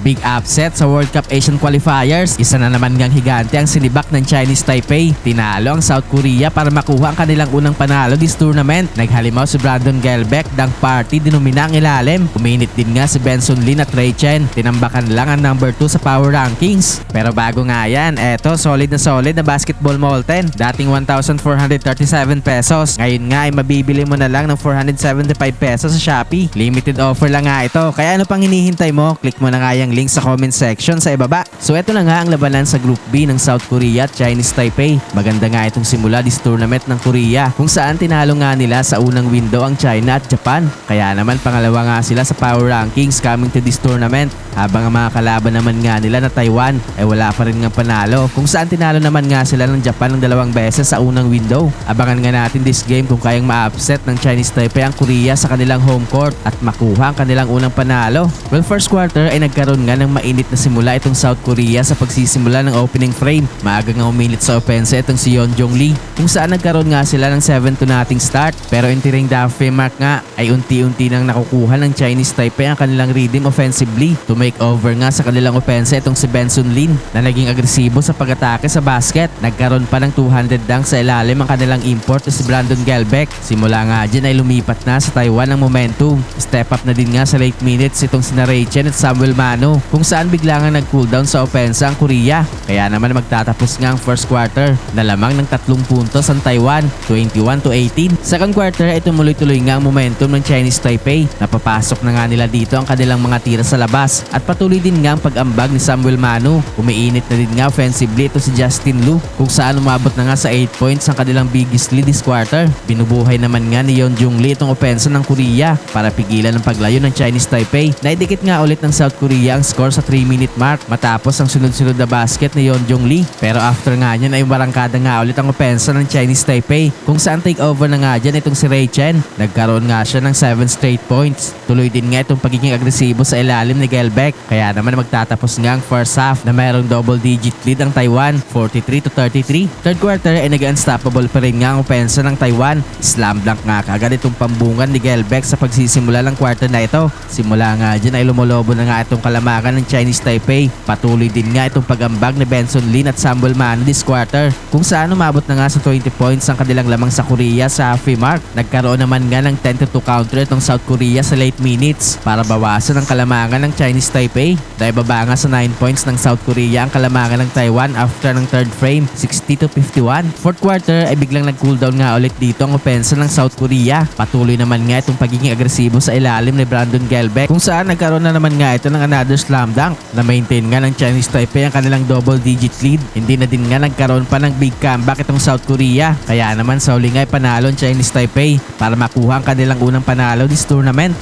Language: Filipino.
Big upset sa World Cup Asian Qualifiers. Isa na naman ngang higante ang sinibak ng Chinese Taipei. Tinalo ang South Korea para makuha ang kanilang unang panalo this tournament. Naghalimaw si Brandon Gelbeck, dang party dinumina ang ilalim. Uminit din nga si Benson Lin at Ray Chen. Tinambakan lang ang number 2 sa power rankings. Pero bago nga yan, eto solid na basketball molten. Dating 1,437 pesos. Ngayon nga ay mabibili mo na lang ng 475 pesos sa Shopee. Limited offer lang nga ito. Kaya ano pang hinihintay mo? Click mo na nga yung link sa comment section sa ibaba. So eto na nga ang labanan sa Group B ng South Korea at Chinese Taipei. Maganda nga itong simula this tournament ng Korea, kung saan tinalo nga nila sa unang window ang China at Japan. Kaya naman pangalawa nga sila sa power rankings coming to this tournament. Habang ang mga kalaban naman nga nila na Taiwan ay wala pa rin ng panalo, kung saan tinalo naman nga sila ng Japan ng 2 beses sa unang window. Abangan nga natin this game kung kayang ma-upset ng Chinese Taipei ang Korea sa kanilang home court at makuha ang kanilang unang panalo. Well, first quarter ay nagkaroon nga ng mainit na simula itong South Korea sa pagsisimula ng opening frame. Maaga nga uminit sa opensa itong si Yeonjong Lee, kung saan nagkaroon nga sila ng 7-0 start. Pero entering the halfway mark nga ay unti-unti nang nakukuha ng Chinese Taipei ang kanilang rhythm offensively. To make over nga sa kanilang opensa itong si Benson Lin na naging agresibo sa pag-atake sa basket. Nagkaroon pa ng 200 dunk sa ilalim ang kanilang import na si Brandon Gelbeck. Simula nga dyan ay lumipat na sa Taiwan ang momentum. Step up na din nga sa late minutes itong si Ray Chen at Samuel Mano, kung saan bigla nga nag-cooldown sa opensa ang Korea. Kaya naman magtatapos nga ang first quarter na lamang ng 3 puntos ang Taiwan, 21-18. Second quarter ay tumuloy-tuloy nga ang momentum ng Chinese Taipei. Napapasok na nga nila dito ang kanilang mga tira sa labas at patuloy din nga ang pag-ambag ni Samuel Mano. Umiinit na din nga offensively ito si Justin Lu, kung saan umabot na nga sa 8 points ang kanilang biggest lead this quarter. Binubuhay naman nga ni Yeonjong Lee itong opensa ng Korea para pigilan ang paglayo ng Chinese Taipei. Naidikit nga ulit ng South Korea ang score sa 3-minute mark matapos ang sunod-sunod na basket ni Yeonjong Lee. Pero after nga niyan ay barangkada nga ulit ang opensa ng Chinese Taipei, kung saan take over na nga dyan itong si Ray Chen. Nagkaroon nga siya ng 7 straight points. Tuloy din nga itong pagiging agresibo sa ilalim ni Gelbeck. Kaya naman magtatapos nga ang first half na mayroong double-digit lead ang Taiwan, 43-33. Third quarter ay nag-unstoppable pa rin nga ang opensa ng Taiwan. Slam dunk nga kagad itong pambungan ni Gelbeck sa pagsisimula ng quarter na ito. Simula nga dyan ay lumolobo na nga itong kalamakan ng Chinese Taipei. Patuloy din nga itong pag-ambag ni Benson Lin at Samuel Mano this quarter, kung saan umabot na nga sa 20 points ang kanilang lamang sa Korea sa halfway mark. Nagkaroon naman nga ng 10-2 counter itong South Korea sa late minutes para bawasan ang kalamangan ng Chinese Taipei. Dahil baba nga sa 9 points ng South Korea ang kalamangan ng Taiwan after ng third frame, 60-51. Fourth quarter ay biglang nag-cooldown nga ulit dito ang opensa ng South Korea. Patuloy naman nga itong pagiging agresibo sa ilalim ni Brandon Gelbeck, kung saan nagkaroon na naman nga ito ng another slam dunk na maintain nga ng Chinese Taipei ang kanilang double-digit lead. Hindi na din nga nagkaroon pa ng big comeback itong South Korea. Kaya naman sa huli nga ay panalo ang Chinese Taipei para makuha ang kanilang unang panalo this tournament.